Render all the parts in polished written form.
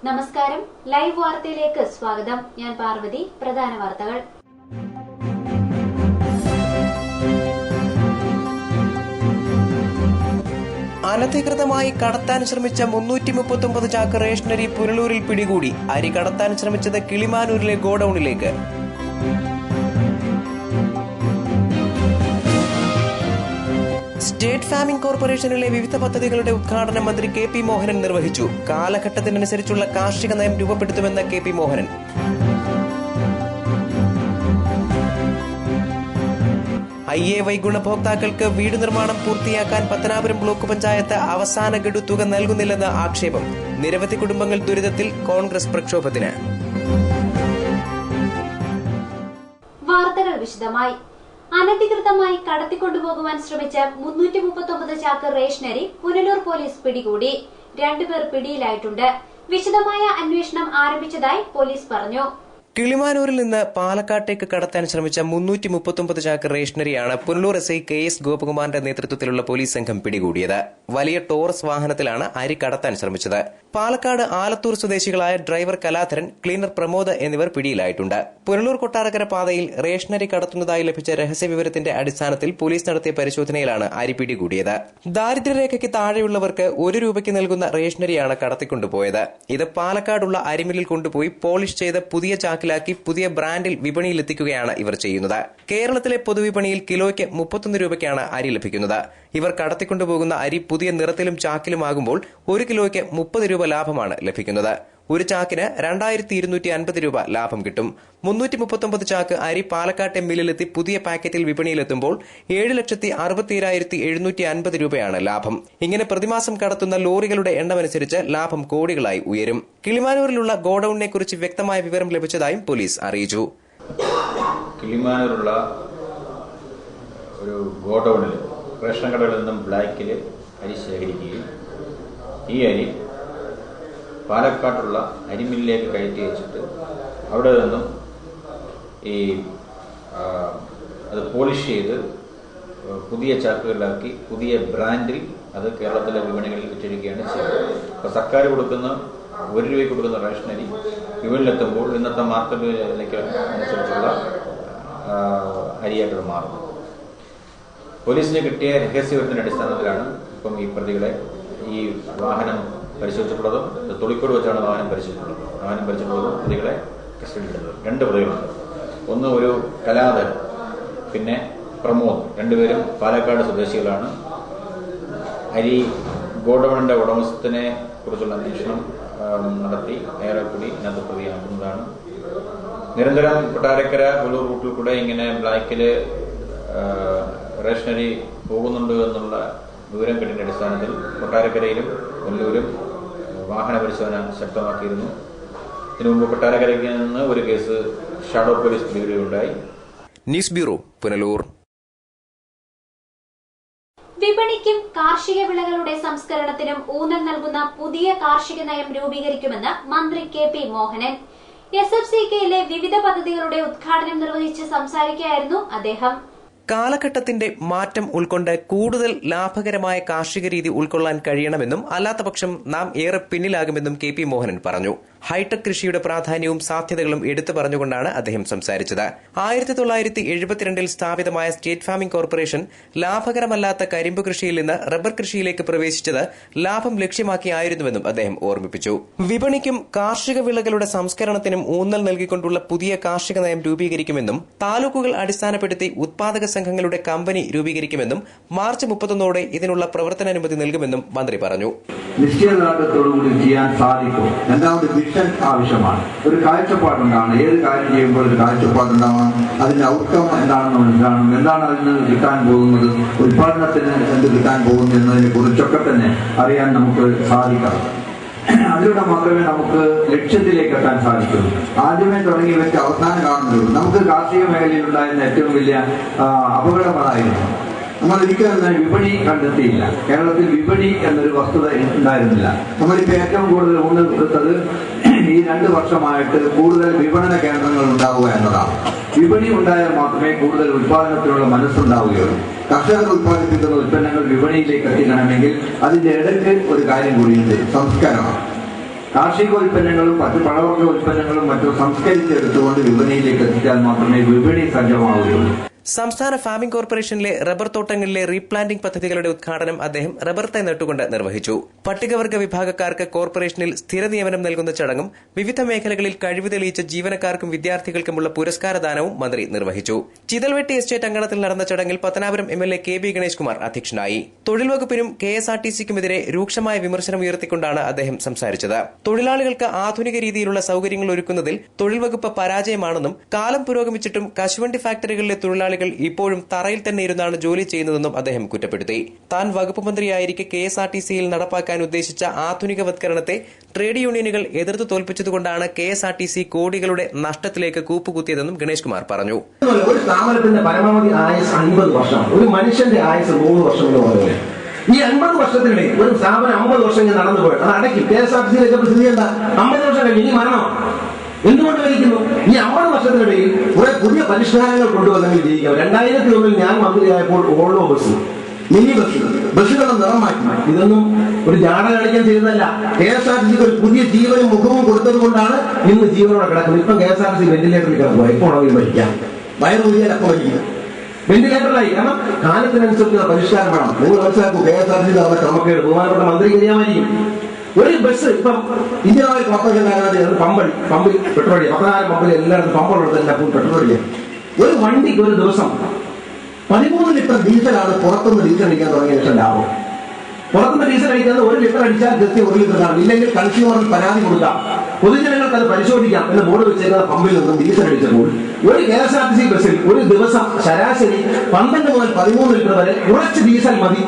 നമസ്കാരം, ലൈവ് വാർത്തയിലേക്ക് സ്വാഗതം. ഞാൻ പാർവതി. പ്രധാന വാർത്തകൾ. അനധികൃതമായി കടത്താൻ ശ്രമിച്ച 339 ചാക്ക് റേഷനരി പുനലൂരിൽ പിടികൂടി. അരി കടത്താൻ ശ്രമിച്ചത് കിളിമാനൂരിലെ ഗോഡൌണിലേക്ക്. സ്റ്റേറ്റ് ഫാമിംഗ് കോർപ്പറേഷനിലെ വിവിധ പദ്ധതികളുടെ ഉദ്ഘാടനം മന്ത്രി കെ പി മോഹനൻ നിർവഹിച്ചു. കാലഘട്ടത്തിനനുസരിച്ചുള്ള കാർഷിക നയം രൂപപ്പെടുത്തുമെന്ന് കെ പി മോഹനൻ. IAY ഗുണഭോക്താക്കൾക്ക് വീട് നിർമ്മാണം പൂർത്തിയാക്കാൻ പത്തനാപുരം ബ്ലോക്ക് പഞ്ചായത്ത് അവസാന ഗഡു തുക നൽകുന്നില്ലെന്ന് ആക്ഷേപം. നിരവധി കുടുംബങ്ങൾ ദുരിതത്തിൽ. കോൺഗ്രസ് പ്രക്ഷോഭത്തിന്. വാർത്തകൾ വിശദമായി. അനധികൃതമായി കടത്തിക്കൊണ്ടുപോകുവാൻ ശ്രമിച്ച 339 ചാക്ക് റേഷനരി പുനലൂർ പോലീസ് പിടികൂടി. 2 പേർ പിടിയിലായിട്ടുണ്ട്. വിശദമായ അന്വേഷണം ആരംഭിച്ചതായി പോലീസ് പറഞ്ഞു. കിളിമാനൂരിൽ നിന്ന് പാലക്കാട്ടേക്ക് കടത്താൻ ശ്രമിച്ച 339 ചാക്ക് റേഷനറിയാണ് പുനലൂർ SI KS ഗോപകുമാറിന്റെ നേതൃത്വത്തിലുള്ള പോലീസ് സംഘം പിടികൂടിയത്. വലിയ ടോറസ് വാഹനത്തിലാണ് അരി കടത്താൻ ശ്രമിച്ചത്. പാലക്കാട് ആലത്തൂർ സ്വദേശികളായ ഡ്രൈവർ കലാധരൻ, ക്ലീനർ പ്രമോദ് എന്നിവർ പിടിയിലായിട്ടുണ്ട്. പുനലൂർ കൊട്ടാരക്കര പാതയിൽ റേഷനറി കടത്തുന്നതായി ലഭിച്ച രഹസ്യവിവരത്തിന്റെ അടിസ്ഥാനത്തിൽ പോലീസ് നടത്തിയ പരിശോധനയിലാണ് അരി പിടികൂടിയത്. ദാരിദ്ര്യരേഖയ്ക്ക് താഴെയുള്ളവർക്ക് 1 രൂപയ്ക്ക് നൽകുന്ന റേഷനറിയാണ് കടത്തിക്കൊണ്ടുപോയത്. ഇത് പാലക്കാടുള്ള അരിമില്ലിൽ കൊണ്ടുപോയി പോളിഷ് ചെയ്ത് പുതിയ ചാക്കിലാക്കി പുതിയ ബ്രാൻഡിൽ വിപണിയിലെത്തിക്കുകയാണ് ഇവർ ചെയ്യുന്നത്. കേരളത്തിലെ പൊതുവിപണിയിൽ കിലോയ്ക്ക് 31 രൂപയ്ക്കാണ് അരി ലഭിക്കുന്നത്. ഇവർ കടത്തിക്കൊണ്ടുപോകുന്ന അരി പുതിയ നിറത്തിലും ചാക്കിലുമാകുമ്പോൾ 1 കിലോയ്ക്ക് 30 രൂപ ലാഭമാണ് ലഭിക്കുന്നത്. ഒരു ചാക്കിന് 2250 രൂപ ലാഭം കിട്ടും. 339 ചാക്ക് അരി പാലക്കാട്ടെ മില്ലിലെത്തി പുതിയ പാക്കറ്റിൽ വിപണിയിലെത്തുമ്പോൾ 7,67,750 രൂപയാണ് ലാഭം. ഇങ്ങനെ പ്രതിമാസം കടത്തുന്ന ലോറികളുടെ എണ്ണമനുസരിച്ച് ലാഭം കോടികളായി ഉയരും. കിളിമാനൂരിലുള്ള ഗോഡൌണിനെ കുറിച്ച് വ്യക്തമായ വിവരം ലഭിച്ചതായും പോലീസ് അറിയിച്ചു. കിളിമാനൂരുള്ള ഒരു ഗോഡൌണിൽ റേഷൻ കടകളിൽ നിന്നും ബ്ലാക്കിൽ അരി ശേഖരിക്കുകയും ഈ അരി പാലക്കാട്ടുള്ള അരിമില്ലിലേക്ക് കയറ്റി വെച്ചിട്ട് അവിടെ നിന്നും അത് പോളിഷ് ചെയ്ത് പുതിയ ചാക്കുകളിലാക്കി പുതിയ ബ്രാൻഡിൽ അത് കേരളത്തിലെ വിപണികളിൽ വിറ്റഴിക്കുകയാണ് ചെയ്യുന്നത്. അപ്പോൾ സർക്കാർ കൊടുക്കുന്ന 1 രൂപയ്ക്ക് കൊടുക്കുന്ന റേഷനരി വിപണിയിലെത്തുമ്പോൾ ഇന്നത്തെ മാർക്കറ്റ് വിലയ്ക്ക് അനുസരിച്ചുള്ള അരിയായിട്ട് മാറുന്നു. പോലീസിന് കിട്ടിയ രഹസ്യവിവരത്തിന്റെ അടിസ്ഥാനത്തിലാണ് ഇപ്പം ഈ പ്രതികളെ ഈ വാഹനം പരിശോധിച്ചിട്ടുള്ളതും തൊളിക്കോട് വെച്ചാണ് വാഹനം പരിശോധിച്ചിട്ടുള്ളതും പ്രതികളെ കസ്റ്റഡിയിലെടുത്തത്. 2 പ്രതികളുണ്ട്. ഒന്ന് ഒരു കലാധരൻ, പിന്നെ പ്രമോദ്. 2 പേരും പാലക്കാട് സ്വദേശികളാണ്. അരി ഗോഡൌണിന്റെ ഉടമസ്ഥനെ കുറിച്ചുള്ള അന്വേഷണം നടത്തി ഏറെക്കൂടി ഇതിനകത്ത് പ്രതിയാക്കുന്നതാണ്. നിരന്തരം കൊട്ടാരക്കര പുനലൂർ റൂട്ടിൽ കൂടെ ഇങ്ങനെ ബ്ലാക്കില് റേഷനറി പോകുന്നുണ്ട് എന്നുള്ള വിവരം കിട്ടിയ അടിസ്ഥാനത്തിൽ കൊട്ടാരക്കരയിലും പുനലൂരും വാഹന പരിശോധന ശക്തമാക്കിയിരുന്നു. ഇതിനു മുമ്പ് കൊട്ടാരക്കരയ്ക്ക് നിന്ന് ഒരു കേസ് ഷാഡോ പോലീസ് പിടികൂടുകയുണ്ടായി. News bureau, Punalur. വിപണിക്കും കാർഷിക വിളകളുടെ സംസ്കരണത്തിനും ഊന്നൽ നൽകുന്ന പുതിയ കാർഷിക നയം രൂപീകരിക്കുമെന്ന് മന്ത്രി കെ പി മോഹനൻ. SFCKയിലെ വിവിധ പദ്ധതികളുടെ ഉദ്ഘാടനം നിർവഹിച്ച് സംസാരിക്കുകയായിരുന്നു അദ്ദേഹം. കാലഘട്ടത്തിന്റെ മാറ്റം ഉൾക്കൊണ്ട് കൂടുതൽ ലാഭകരമായ കാർഷിക രീതി ഉൾക്കൊള്ളാൻ കഴിയണമെന്നും അല്ലാത്തപക്ഷം നാം ഏറെ പിന്നിലാകുമെന്നും കെ പി മോഹനൻ പറഞ്ഞു. ഹൈടെക് കൃഷിയുടെ പ്രാധാന്യവും സാധ്യതകളും എടുത്തു പറഞ്ഞുകൊണ്ടാണ് അദ്ദേഹം സംസാരിച്ചത്. 1972 സ്ഥാപിതമായ സ്റ്റേറ്റ് ഫാമിംഗ് കോർപ്പറേഷൻ ലാഭകരമല്ലാത്ത കരിമ്പ് കൃഷിയിൽ നിന്ന് റബ്ബർ കൃഷിയിലേക്ക് പ്രവേശിച്ചത് ലാഭം ലക്ഷ്യമാക്കിയായിരുന്നുവെന്നും അദ്ദേഹം ഓർമ്മിപ്പിച്ചു. വിപണിക്കും കാർഷിക വിളകളുടെ സംസ്കരണത്തിനും ഊന്നൽ നൽകിക്കൊണ്ടുള്ള പുതിയ കാർഷിക നയം രൂപീകരിക്കുമെന്നും താലൂക്കുകൾ അടിസ്ഥാനപ്പെടുത്തി ഉത്പാദക സംഘങ്ങളുടെ കമ്പനി രൂപീകരിക്കുമെന്നും മാർച്ച് 31 ഇതിനുള്ള പ്രവർത്തനാനുമതി നൽകുമെന്നും മന്ത്രി പറഞ്ഞു. നിശ്ചയദാർഢ്യത്തോടുകൂടി ചെയ്യാൻ സാധിക്കും. രണ്ടാമത് വിഷൻ ആവശ്യമാണ്. ഒരു കാഴ്ചപ്പാടുണ്ടാണ്. ഏത് കാര്യം ചെയ്യുമ്പോൾ ഒരു കാഴ്ചപ്പാടുണ്ടാവണം. അതിന്റെ ഔട്ട്കം എന്താണെന്ന് മനസ്സിലാക്കണം. എന്താണ് അതിന് കിട്ടാൻ പോകുന്നത്, ഉത്പാദനത്തിന് എന്ത് കിട്ടാൻ പോകുന്നു എന്നതിനെ കുറിച്ചൊക്കെ തന്നെ അറിയാൻ നമുക്ക് സാധിക്കണം. അതിലൂടെ മാത്രമേ നമുക്ക് ലക്ഷ്യത്തിലേക്ക് എത്താൻ സാധിക്കുള്ളൂ. ആദ്യമേ തുടങ്ങി വെച്ച് അവസാനം കാണുന്നുള്ളൂ. നമുക്ക് കാർഷിക മേഖലയിൽ ഉണ്ടായിരുന്ന ഏറ്റവും വലിയ അപകടമായിരുന്നു നമ്മൾ ഒരിക്കലും വിപണി കണ്ടെത്തിയില്ല. കേരളത്തിൽ വിപണി എന്നൊരു വസ്തുത ഉണ്ടായിരുന്നില്ല. നമ്മളിപ്പോൾ ഏറ്റവും കൂടുതൽ ഊന്നൽ കൊടുത്തത് ഈ 2 വർഷമായിട്ട് കൂടുതൽ വിപണന കേന്ദ്രങ്ങൾ ഉണ്ടാവുക എന്നതാണ്. വിപണി ഉണ്ടായാൽ മാത്രമേ കൂടുതൽ ഉത്പാദനത്തിനുള്ള മനസ്സുണ്ടാവുകയുള്ളൂ. കർഷകർ ഉത്പാദിപ്പിക്കുന്ന ഉൽപ്പന്നങ്ങൾ വിപണിയിലേക്ക് എത്തിക്കണമെങ്കിൽ അതിന്റെ ഇടയ്ക്ക് ഒരു കാര്യം കൂടിയുണ്ട്, സംസ്കരണം. കാർഷികോൽപ്പന്നങ്ങളും മറ്റു പഴവർഗ്ഗ ഉൽപ്പന്നങ്ങളും മറ്റും സംസ്കരിച്ചെടുത്തുകൊണ്ട് വിപണിയിലേക്ക് എത്തിച്ചാൽ മാത്രമേ വിപണി സജ്ജമാവുകയുള്ളൂ. സംസ്ഥാന ഫാമിംഗ് കോർപ്പറേഷനിലെ റബ്ബർ തോട്ടങ്ങളിലെ റീപ്ലാന്റിംഗ് പദ്ധതികളുടെ ഉദ്ഘാടനം അദ്ദേഹം റബ്ബർ തൈ നട്ടുകൊണ്ട് നിർവഹിച്ചു. പട്ടികവർഗ വിഭാഗക്കാർക്ക് കോർപ്പറേഷനിൽ സ്ഥിര നിയമനം നൽകുന്ന ചടങ്ങും വിവിധ മേഖലകളിൽ കഴിവ് തെളിയിച്ച ജീവനക്കാർക്കും വിദ്യാർത്ഥികൾക്കുമുള്ള പുരസ്കാരദാനവും മന്ത്രി നിർവഹിച്ചു. ചിതൽവെട്ടി എസ്റ്റേറ്റ് അങ്കണത്തിൽ നടന്ന ചടങ്ങിൽ പത്തനാപുരം MLA KB ഗണേഷ് കുമാർ അധ്യക്ഷനായി. തൊഴിൽ വകുപ്പിനും KSRTCക്കുമെതിരെ രൂക്ഷമായ വിമർശനം ഉയർത്തിക്കൊണ്ടാണ് അദ്ദേഹം സംസാരിച്ചത്. തൊഴിലാളികൾക്ക് ആധുനിക രീതിയിലുള്ള സൌകര്യങ്ങൾ ഒരുക്കുന്നതിൽ തൊഴിൽ വകുപ്പ് പരാജയമാണെന്നും കാലം പുരോഗമിച്ചിട്ടും കശുവണ്ടി ഫാക്ടറികളിലെ തൊഴിലാളികൾ ഇപ്പോഴും തറയിൽ തന്നെ ഇരുന്നാണ് ജോലി ചെയ്യുന്നതെന്നും അദ്ദേഹം കുറ്റപ്പെടുത്തി. താൻ വകുപ്പ് മന്ത്രിയായിരിക്കെ KSRTCയിൽ നടപ്പാക്കാൻ ഉദ്ദേശിച്ച ആധുനികവത്കരണത്തെ ട്രേഡ് യൂണിയനുകൾ എതിർത്ത് തോൽപ്പിച്ചതുകൊണ്ടാണ് KSRTC കോടികളുടെ നഷ്ടത്തിലേക്ക് കൂപ്പുകുത്തിയതെന്നും ഗണേഷ് കുമാർ പറഞ്ഞു. ഒരു സ്ഥാപനത്തിന്റെ പരമാവധി ആയുസ് 50 വർഷം, ഒരു മനുഷ്യന്റെ ആയുസ് 100 വർഷം എന്ന് പറയുന്നത്. ഈ 50 വർഷത്തിനിടയിൽ ഒരു സ്ഥാപനം 50 വർഷം നടന്നു പോയി അത് അടക്കി. KSRTCയിലേക്ക് സ്ഥിതി എന്താ? 50 വർഷം കഴിഞ്ഞ് ഇനി മരണം എന്തുകൊണ്ട് ഭരിക്കുന്നു? ഈ 50 വർഷത്തിനിടയിൽ കുറെ പുതിയ പരിഷ്കാരങ്ങൾ കൊണ്ടുവന്നെങ്കിൽ ജീവിക്കാം. 2001 ഞാൻ മന്ത്രിയായപ്പോൾ ഓൾവോ ബസ്, മിനി ബസ്സുകളുടെ നിറം മാറ്റി. ഇതൊന്നും ഒരു ജാട കാണിക്കാൻ ചെയ്തതല്ല. KSRTCക്ക് ഒരു പുതിയ ജീവനും മുഖവും കൊടുത്തത് കൊണ്ടാണ് ഇന്ന് ജീവനോടെ കിടക്കുന്നത്. ഇപ്പം KSRTC വെന്റിലേറ്ററിൽ കിടക്കുക. എപ്പോൾ ഉണങ്ങി മരിക്കാം, വയറുകൂലിയാൽ അപ്പം മരിക്കുക. വെന്റിലേറ്ററിലായി. കാരണം കാലത്തിനനുസരിച്ചുള്ള പരിഷ്കാരം വേണം. നിങ്ങൾ മനസ്സിലാക്കൂ, KSRTC അവരുടെ ക്രമക്കേട് ബഹുമാനപ്പെട്ട മന്ത്രി അറിയാമായിരിക്കും. ഒരു ബസ് ഇപ്പം ഇന്ത്യൻ ഓയിൽ കോർപ്പറേഷൻ പമ്പിൽ പെട്രോൾ 14 പമ്പിൽ എല്ലായിടത്തും പമ്പുള്ളത് തന്നെ പെട്രോൾ. ഒരു വണ്ടിക്ക് ഒരു ദിവസം 13 ലിറ്റർ ഡീസലാണ് പുറത്തുനിന്ന് ഡീസൽ അടിക്കാൻ തുടങ്ങിയ ശേഷം ലാഭം. പുറത്തുനിന്ന് ഡീസൽ അടിക്കുന്നത് 1 ലിറ്റർ അടിച്ചാൽ ജസ്റ്റ് 1 ലിറ്റർ കാണും. ഇല്ലെങ്കിൽ കൺസ്യൂമറിന് പരാതി കൊടുക്കാം, പൊതുജനങ്ങൾക്ക് അത് പരിശോധിക്കാം എന്ന് ബോർഡ് വെച്ചേക്കുന്ന പമ്പിൽ നിന്നും ഡീസൽ അടിച്ചപ്പോൾ ഒരു KSRTC ബസ്സിൽ ഒരു ദിവസം ശരാശരി 12 മുതൽ 13 ലിറ്റർ വരെ കുറച്ച് ഡീസൽ മതി.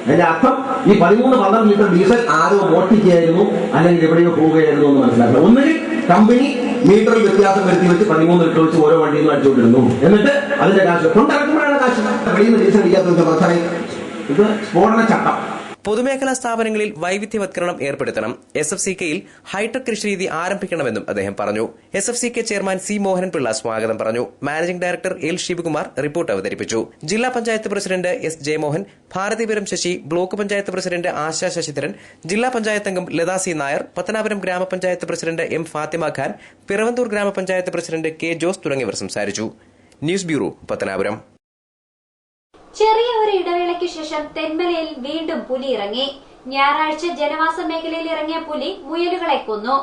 അതിന്റെ അർത്ഥം ഈ 13-12 ലിറ്റർ ഡീസൽ ആരോ മോഷ്ടിക്കുകയായിരുന്നു, അല്ലെങ്കിൽ എവിടെയോ പോവുകയായിരുന്നു എന്ന് മനസ്സിലാക്കണം. ഒന്നുകിൽ കമ്പനി മീറ്ററിൽ വ്യത്യാസം വരുത്തി വെച്ച് 13 ലിറ്റർ വെച്ച് ഓരോ വണ്ടിയിൽ നിന്ന് അടിച്ചുകൊണ്ടിരുന്നു. എന്നിട്ട് അതിന്റെ കാശ് കൊണ്ടിറക്കുമ്പോഴാണ് കാശ്. വെളിയിൽ നിന്ന് ഡീസൽ അടിക്കാത്ത പ്രശ്നം. ഇത് സ്ഫോടന ചട്ടം. പൊതുമേഖലാ സ്ഥാപനങ്ങളിൽ വൈവിധ്യവത്കരണം ഏർപ്പെടുത്തണം. SFCKയിൽ ഹൈടെക് കൃഷിരീതി ആരംഭിക്കണമെന്നും അദ്ദേഹം പറഞ്ഞു. SFCK ചെയർമാൻ C മോഹനൻപിള്ള സ്വാഗതം പറഞ്ഞു. Managing director L Sivakumar report അവതരിപ്പിച്ചു. ജില്ലാ panchayat president S Jayamohan, Bharathipuram Sasi, block panchayat president Asha Sasidharan, ജില്ലാ പഞ്ചായത്ത് അംഗം ലതാ C നായർ, പത്തനാപുരം ഗ്രാമപഞ്ചായത്ത് പ്രസിഡന്റ് M ഫാത്തിമ ഖാൻ, പിറവന്തൂർ ഗ്രാമപഞ്ചായത്ത് പ്രസിഡന്റ് K ജോസ് തുടങ്ങിയവർ സംസാരിച്ചു. News bureau, Pathanapuram. ചെറിയ ഒരു ഇടവേളയ്ക്ക് ശേഷം തെന്മലയിൽ വീണ്ടും പുലി ഇറങ്ങി. ഞായറാഴ്ച ജനവാസ മേഖലയിൽ ഇറങ്ങിയ പുലി മുയലുകളെ കൊന്നു.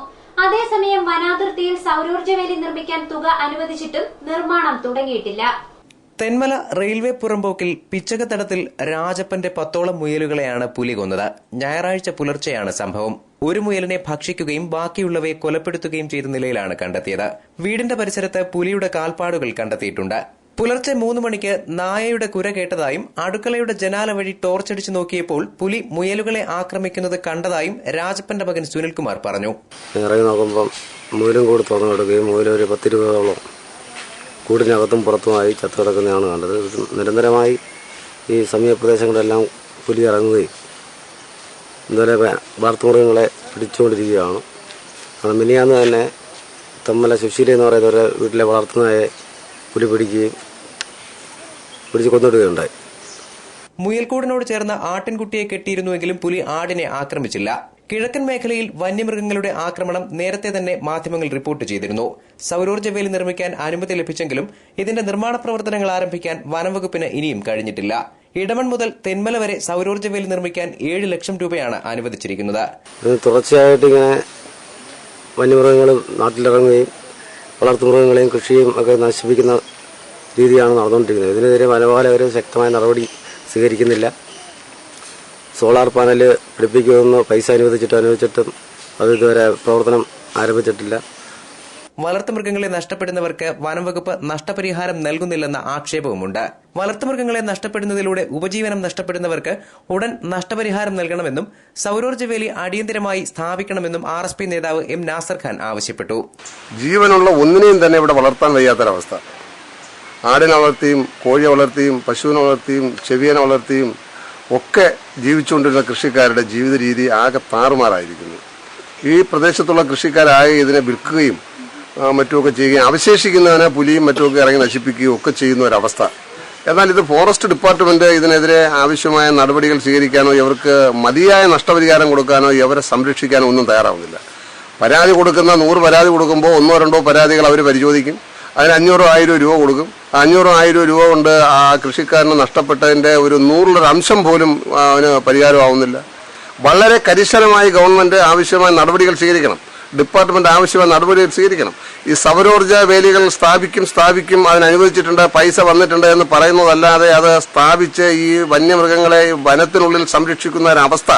അതേസമയം വനാതിർത്തിയിൽ സൌരോർജ്ജവേലി നിർമ്മിക്കാൻ തുക അനുവദിച്ചിട്ടും നിർമ്മാണം തുടങ്ങിയിട്ടില്ല. തെന്മല റെയിൽവേ പുറമ്പോക്കിൽ പിച്ചകത്തടത്തിൽ രാജപ്പന്റെ 10ഓളം മുയലുകളെയാണ് പുലി കൊന്നത്. ഞായറാഴ്ച പുലർച്ചെയാണ് സംഭവം. ഒരു മുയലിനെ ഭക്ഷിക്കുകയും ബാക്കിയുള്ളവയെ കൊലപ്പെടുത്തുകയും ചെയ്ത നിലയിലാണ് കണ്ടെത്തിയത്. വീടിന്റെ പരിസരത്ത് പുലിയുടെ കാൽപ്പാടുകൾ കണ്ടെത്തിയിട്ടുണ്ട്. പുലർച്ചെ 3 മണിക്ക് നായയുടെ കുര കേട്ടതായും അടുക്കളയുടെ ജനാല വഴി ടോർച്ചടിച്ചു നോക്കിയപ്പോൾ പുലി മുയലുകളെ ആക്രമിക്കുന്നത് കണ്ടതായും രാജപ്പന്റെ മകൻ സുനിൽകുമാർ പറഞ്ഞു. ഇറങ്ങി നോക്കുമ്പം മുയലും കൂടി തുറന്നു കിടക്കുകയും മുയൽ ഒരു 10-20ഓളം കൂടിനകത്തും പുറത്തുമായി ചത്തു കിടക്കുന്നതാണ് കണ്ടത്. നിരന്തരമായി ഈ സമീപപ്രദേശങ്ങളിലെല്ലാം പുലി ഇറങ്ങുകയും ഇന്നലെ വളർത്തുമൃഗങ്ങളെ പിടിച്ചുകൊണ്ടിരിക്കുകയാണ്. അത് മിനിയാന്ന് തന്നെ തമ്മല സുശീല എന്ന് പറയുന്ന ഒരു വീട്ടിലെ വളർത്തുന്നതായെ പുലി പിടിച്ച് കൊന്നിടുകയുണ്ടായി. മുയൽക്കൂടിനോട് ചേർന്ന് ആട്ടിൻകുട്ടിയെ കെട്ടിയിരുന്നുവെങ്കിലും പുലി ആടിനെ ആക്രമിച്ചില്ല. കിഴക്കൻ മേഖലയിൽ വന്യമൃഗങ്ങളുടെ ആക്രമണം നേരത്തെ തന്നെ മാധ്യമങ്ങൾ റിപ്പോർട്ട് ചെയ്തിരുന്നു. സൌരോർജ്ജവേലി നിർമ്മിക്കാൻ അനുമതി ലഭിച്ചെങ്കിലും ഇതിന്റെ നിർമ്മാണ പ്രവർത്തനങ്ങൾ ആരംഭിക്കാൻ വനംവകുപ്പിന് ഇനിയും കഴിഞ്ഞിട്ടില്ല. ഇടമൺ മുതൽ തെന്മല വരെ സൌരോർജ്ജവേലി നിർമ്മിക്കാൻ 7 ലക്ഷം രൂപയാണ് അനുവദിച്ചിരിക്കുന്നത്. തുടർച്ചയായിട്ട് ഇങ്ങനെ വന്യമൃഗങ്ങൾ നാട്ടിലിറങ്ങുകയും വളർത്തുമൃഗങ്ങളെയും കൃഷിയും ഒക്കെ നശിപ്പിക്കുന്ന രീതിയാണ് നടന്നുകൊണ്ടിരിക്കുന്നത്. ഇതിനെതിരെ വനപാലകർ ശക്തമായ നടപടി സ്വീകരിക്കുന്നില്ല. സോളാർ പാനൽ പിടിപ്പിക്കുമെന്ന് പൈസ അനുവദിച്ചിട്ടും അത് ഇതുവരെ പ്രവർത്തനം ആരംഭിച്ചിട്ടില്ല. വളർത്തുമൃഗങ്ങളെ നഷ്ടപ്പെടുന്നവർക്ക് വനംവകുപ്പ് നഷ്ടപരിഹാരം നൽകുന്നില്ലെന്ന ആക്ഷേപവുമുണ്ട്. വളർത്തുമൃഗങ്ങളെ നഷ്ടപ്പെടുന്നതിലൂടെ ഉപജീവനം നഷ്ടപ്പെടുന്നവർക്ക് ഉടൻ നഷ്ടപരിഹാരം നൽകണമെന്നും സൌരോർജ്ജവേലി അടിയന്തരമായി സ്ഥാപിക്കണമെന്നും RSP നേതാവ് M നാസർ ഖാൻ ആവശ്യപ്പെട്ടു. ജീവനുള്ള ഒന്നിനെയും തന്നെ ഇവിടെ വളർത്താൻ വയ്യാത്തൊരവസ്ഥ. ആടിനെ വളർത്തിയും കോഴിയെ വളർത്തിയും പശുവിനെ വളർത്തിയും ചെവിയനെ വളർത്തിയും ഒക്കെ ജീവിച്ചുകൊണ്ടിരുന്ന കൃഷിക്കാരുടെ ജീവിത രീതി ആകെ താറുമാറായിരിക്കുന്നു. ഈ പ്രദേശത്തുള്ള കൃഷിക്കാരാകെ ഇതിനെ വിൽക്കുകയും മറ്റുമൊക്കെ ചെയ്യുകയും അവശേഷിക്കുന്നതിനെ പുലിയും മറ്റുമൊക്കെ ഇറങ്ങി നശിപ്പിക്കുകയും ഒക്കെ ചെയ്യുന്ന ഒരവസ്ഥ. എന്നാൽ ഇത് ഫോറസ്റ്റ് ഡിപ്പാർട്ട്മെന്റ് ഇതിനെതിരെ ആവശ്യമായ നടപടികൾ സ്വീകരിക്കാനോ ഇവർക്ക് മതിയായ നഷ്ടപരിഹാരം കൊടുക്കാനോ ഇവരെ സംരക്ഷിക്കാനോ ഒന്നും തയ്യാറാവുന്നില്ല. പരാതി കൊടുക്കുന്ന 100 പരാതി കൊടുക്കുമ്പോൾ 1 2 പരാതികൾ അവർ പരിശോധിക്കും. അതിന് 500 1000 രൂപ കൊടുക്കും. 500 1000 രൂപ കൊണ്ട് ആ കൃഷിക്കാരന് നഷ്ടപ്പെട്ടതിൻ്റെ ഒരു 100 അംശം പോലും അവന് പരിഹാരമാവുന്നില്ല. വളരെ കർശനമായി ഗവൺമെൻറ് ആവശ്യമായ നടപടികൾ സ്വീകരിക്കണം. ഡിപ്പാർട്ട്മെന്റ് ആവശ്യമായ നടപടികൾ സ്വീകരിക്കണം. ഈ സൗരോർജ്ജ വേലികൾ സ്ഥാപിക്കും അതിനനുവദിച്ചിട്ടുണ്ട്, പൈസ വന്നിട്ടുണ്ട് എന്ന് പറയുന്നതല്ലാതെ അത് സ്ഥാപിച്ച് ഈ വന്യമൃഗങ്ങളെ വനത്തിനുള്ളിൽ സംരക്ഷിക്കുന്ന ഒരവസ്ഥ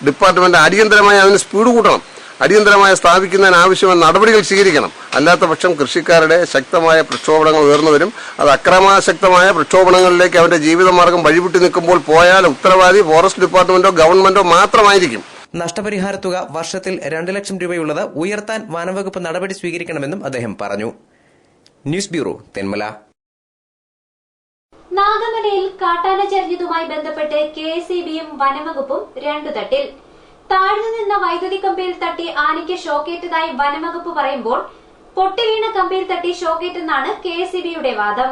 ഡിപ്പാർട്ട്മെന്റ് അടിയന്തരമായി അതിന് സ്പീഡ് കൂട്ടണം. അടിയന്തരമായി സ്ഥാപിക്കുന്നതിന് ആവശ്യമായ നടപടികൾ സ്വീകരിക്കണം. അല്ലാത്ത പക്ഷം കൃഷിക്കാരുടെ ശക്തമായ പ്രക്ഷോഭങ്ങൾ ഉയർന്നു വരും. അത് അക്രമാസക്തമായ പ്രക്ഷോഭങ്ങളിലേക്ക് അവരുടെ ജീവിതമാർഗം വഴിവിട്ട് നിൽക്കുമ്പോൾ പോയാൽ ഉത്തരവാദി ഫോറസ്റ്റ് ഡിപ്പാർട്ട്മെന്റോ ഗവൺമെന്റോ മാത്രമായിരിക്കും. നഷ്ടപരിഹാര തുക വർഷത്തിൽ 2 ലക്ഷം രൂപയുള്ളത് ഉയർത്താൻ വനംവകുപ്പ് നടപടി സ്വീകരിക്കണമെന്നും അദ്ദേഹം പറഞ്ഞു. News bureau, Thenmala. നാഗമലയിൽ കാട്ടാന ചരിഞ്ഞതുമായി ബന്ധപ്പെട്ട് കെഎസ്ഇബിയും വനംവകുപ്പും രണ്ടു തട്ടിൽ. താഴ്ന്നു നിന്ന വൈദ്യുതി കമ്പിയിൽ തട്ടി ആനയ്ക്ക് ഷോക്കേറ്റതായി വനംവകുപ്പ് പറയുമ്പോൾ പൊട്ടിവീണ കമ്പിയിൽ തട്ടി ഷോക്കേറ്റെന്നാണ് കെഎസ്ഇബിയുടെ വാദം.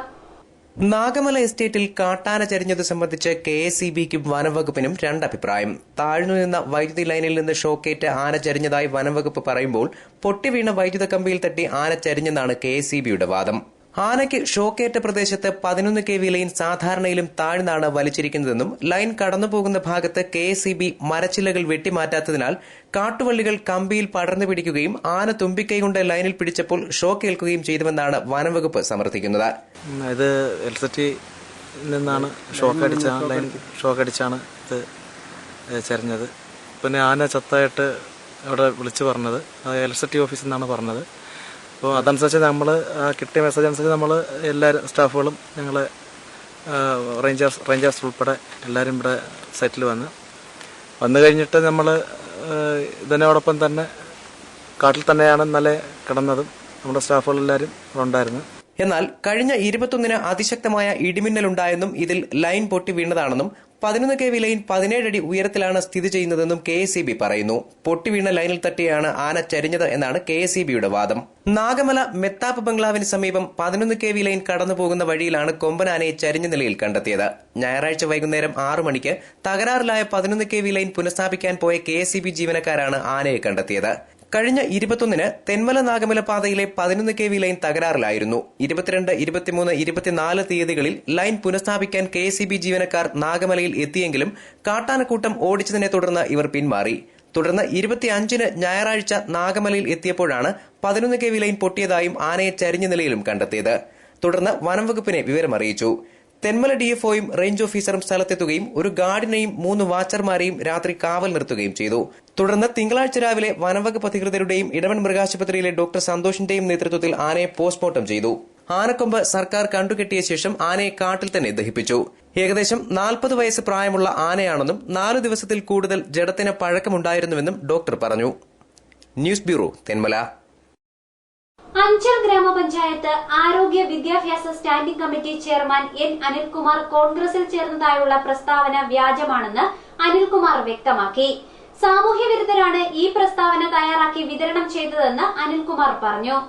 നാഗമല എസ്റ്റേറ്റിൽ കാട്ടാന ചരിഞ്ഞത് സംബന്ധിച്ച് കെഎസ്ഇബിക്കും വനംവകുപ്പിനും രണ്ടഭിപ്രായം. താഴ്ന്നു നിന്ന വൈദ്യുതി ലൈനിൽ നിന്ന് ഷോക്കേറ്റ് ആന ചരിഞ്ഞതായി വനംവകുപ്പ് പറയുമ്പോൾ പൊട്ടിവീണ വൈദ്യുത കമ്പിയിൽ തട്ടി ആന ചരിഞ്ഞെന്നാണ് കെഎസ്ഇബിയുടെ വാദം. ആനയ്ക്ക് ഷോക്കേറ്റ പ്രദേശത്ത് 11 kV ലൈൻ സാധാരണയിലും താഴ്ന്നാണ് വലിച്ചിരിക്കുന്നതെന്നും ലൈൻ കടന്നുപോകുന്ന ഭാഗത്ത് കെഎസ്ഇബി മരച്ചില്ലകൾ വെട്ടിമാറ്റാത്തതിനാൽ കാട്ടുവള്ളികൾ കമ്പിയിൽ പടർന്നു പിടിക്കുകയും ആന തുമ്പിക്കൈ കൊണ്ട് ലൈനിൽ പിടിച്ചപ്പോൾ ഷോക്ക് ഏൽക്കുകയും ചെയ്തുവെന്നാണ് വനംവകുപ്പ് സമർത്ഥിക്കുന്നത്. ഇത് ഇലക്ട്രിസിറ്റി നിന്നാണ് ഷോക്കടിച്ചാണ് ഇത് ചരിഞ്ഞത്. പിന്നെ ആന ചത്തായിട്ട് അവിടെ വിളിച്ചു പറഞ്ഞത് ഇലക്ട്രിസിറ്റി ഓഫീസിൽ നിന്നാണ് പറഞ്ഞത്. അപ്പോൾ അതനുസരിച്ച് നമ്മൾ കിട്ടിയ മെസ്സേജ് അനുസരിച്ച് നമ്മൾ എല്ലാ സ്റ്റാഫുകളും ഞങ്ങൾ റേഞ്ചേഴ്സ് ഉൾപ്പെടെ എല്ലാവരും ഇവിടെ സൈറ്റിൽ വന്നു കഴിഞ്ഞിട്ട് നമ്മൾ ഇതിനോടൊപ്പം തന്നെ കാട്ടിൽ തന്നെയാണ് ഇന്നലെ കിടന്നതും നമ്മുടെ സ്റ്റാഫുകളെല്ലാവരും ഇവിടെ ഉണ്ടായിരുന്നു. എന്നാൽ കഴിഞ്ഞ 21-ന് അതിശക്തമായ ഇടിമിന്നലുണ്ടായെന്നും ഇതിൽ ലൈൻ പൊട്ടി വീണതാണെന്നും 11 kV ലൈൻ 17 അടി ഉയരത്തിലാണ് സ്ഥിതി ചെയ്യുന്നതെന്നും കെഎസ്ഇബി പറയുന്നു. പൊട്ടിവീണ ലൈനിൽ തട്ടിയാണ് ആന ചരിഞ്ഞത് എന്നാണ് കെഎസ്ഇബിയുടെ വാദം. നാഗമല മെത്താപ്പ് ബംഗ്ലാവിന് സമീപം 11 kV ലൈൻ കടന്നുപോകുന്ന വഴിയിലാണ് കൊമ്പനാനയെ ചരിഞ്ഞ നിലയിൽ കണ്ടെത്തിയത്. ഞായറാഴ്ച വൈകുന്നേരം 6 മണിക്ക് തകരാറിലായ 11 kV ലൈൻ പുനഃസ്ഥാപിക്കാൻ പോയ കെഎസ്ഇബി ജീവനക്കാരാണ് ആനയെ കണ്ടെത്തിയത്. കഴിഞ്ഞ 21-ന് തെന്മല നാഗമല പാതയിലെ 11 kV ലൈൻ തകരാറിലായിരുന്നു. 22, 23, 24 തീയതികളിൽ ലൈൻ പുനഃസ്ഥാപിക്കാൻ കെഎസ്ഇബി ജീവനക്കാർ നാഗമലയിൽ എത്തിയെങ്കിലും കാട്ടാനക്കൂട്ടം ഓടിച്ചതിനെ തുടർന്ന് ഇവർ പിന്മാറി. തുടർന്ന് 25-ന് ഞായറാഴ്ച നാഗമലയിൽ എത്തിയപ്പോഴാണ് 11 kV ലൈൻ പൊട്ടിയതായും ആനയെ ചരിഞ്ഞ നിലയിലും കണ്ടെത്തിയത്. തുടർന്ന് വനംവകുപ്പിനെ വിവരമറിയിച്ചു. തെന്മല ഡിഎഫ്ഒയും റേഞ്ച് ഓഫീസറും സ്ഥലത്തെത്തുകയും ഒരു ഗാർഡിനെയും 3 വാച്ചർമാരെയും രാത്രി കാവൽ നിർത്തുകയും ചെയ്തു. തുടർന്ന് തിങ്കളാഴ്ച രാവിലെ വനംവകുപ്പ് അധികൃതരുടെയും ഇടവൺ മൃഗാശുപത്രിയിലെ ഡോക്ടർ സന്തോഷിന്റെയും നേതൃത്വത്തിൽ ആനയെ പോസ്റ്റ്മോർട്ടം ചെയ്തു. ആനക്കൊമ്പ് സർക്കാർ കണ്ടുകെട്ടിയ ശേഷം ആനയെ കാട്ടിൽ തന്നെ ദഹിപ്പിച്ചു. ഏകദേശം 40 വയസ്സ് പ്രായമുള്ള ആനയാണെന്നും 4 ദിവസത്തിൽ കൂടുതൽ ജഡത്തിന് പഴക്കമുണ്ടായിരുന്നുവെന്നും ഡോക്ടർ പറഞ്ഞു. News bureau, Thenmala. അഞ്ചൽ ഗ്രാമപഞ്ചായത്ത് ആരോഗ്യ വിദ്യാഭ്യാസ standing committee chairman N Anilkumar കോൺഗ്രസിൽ ചേർന്നതായുള്ള പ്രസ്താവന വ്യാജമാണെന്ന് അനിൽകുമാർ വ്യക്തമാക്കി. സാമൂഹ്യവിരുദ്ധരാണ് ഈ പ്രസ്താവന തയ്യാറാക്കി വിതരണം ചെയ്തതെന്ന് അനിൽകുമാർ പറഞ്ഞു.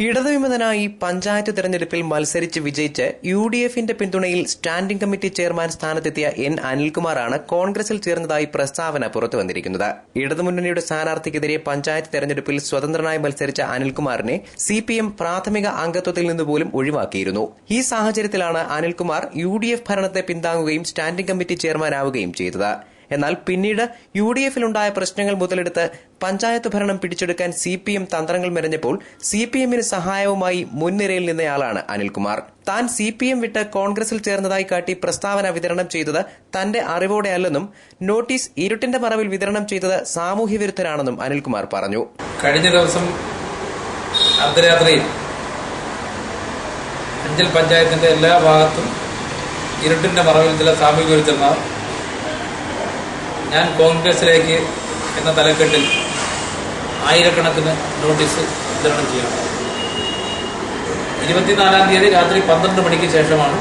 ഇടതുവിമതനായി പഞ്ചായത്ത് തെരഞ്ഞെടുപ്പിൽ മത്സരിച്ച് വിജയിച്ച് യുഡിഎഫിന്റെ പിന്തുണയിൽ സ്റ്റാൻഡിംഗ് കമ്മിറ്റി ചെയർമാൻ സ്ഥാനത്തെത്തിയ എൻ അനിൽകുമാറാണ് കോൺഗ്രസിൽ ചേർന്നതായി പ്രസ്താവന പുറത്തുവന്നിരിക്കുന്നത്. ഇടതുമുന്നണിയുടെ സ്ഥാനാർത്ഥിക്കെതിരെ പഞ്ചായത്ത് തെരഞ്ഞെടുപ്പിൽ സ്വതന്ത്രനായി മത്സരിച്ച അനിൽകുമാറിനെ സിപിഎം പ്രാഥമിക അംഗത്വത്തിൽ നിന്നുപോലും ഒഴിവാക്കിയിരുന്നു. ഈ സാഹചര്യത്തിലാണ് അനിൽകുമാർ യുഡിഎഫ് ഭരണത്തെ പിന്താങ്ങുകയും സ്റ്റാൻഡിംഗ് കമ്മിറ്റി ചെയർമാനാവുകയും ചെയ്തത്. എന്നാൽ പിന്നീട് യുഡിഎഫിലുണ്ടായ പ്രശ്നങ്ങൾ മുതലെടുത്ത് പഞ്ചായത്ത് ഭരണം പിടിച്ചെടുക്കാൻ സിപിഎം തന്ത്രങ്ങൾ മെനഞ്ഞപ്പോൾ സിപിഎമ്മിന് സഹായവുമായി മുൻനിരയിൽ നിന്നയാളാണ് അനിൽകുമാർ. താൻ സിപിഎം വിട്ട് കോൺഗ്രസിൽ ചേർന്നതായി കാട്ടി പ്രസ്താവന വിതരണം ചെയ്തത് തന്റെ അറിവോടെയല്ലെന്നും നോട്ടീസ് ഇരുട്ടിന്റെ മറവിൽ വിതരണം ചെയ്തത് സാമൂഹ്യവിരുദ്ധരാണെന്നും അനിൽകുമാർ പറഞ്ഞു. കഴിഞ്ഞ ദിവസം അർദ്ധരാത്രിയിൽ അഞ്ചൽ പഞ്ചായത്തിന്റെ എല്ലാ ഭാഗത്തും ഇരുട്ടിന്റെ മറവിൽ ചില സാമൂഹ്യ വിരുദ്ധന്മാർ ഞാൻ കോൺഗ്രസിലേക്ക് എന്ന തലക്കെട്ടിൽ ആയിരക്കണക്കിന് നോട്ടീസ് വിതരണം ചെയ്യണം. 24-ാം തീയതി രാത്രി 12 മണിക്ക് ശേഷമാണ്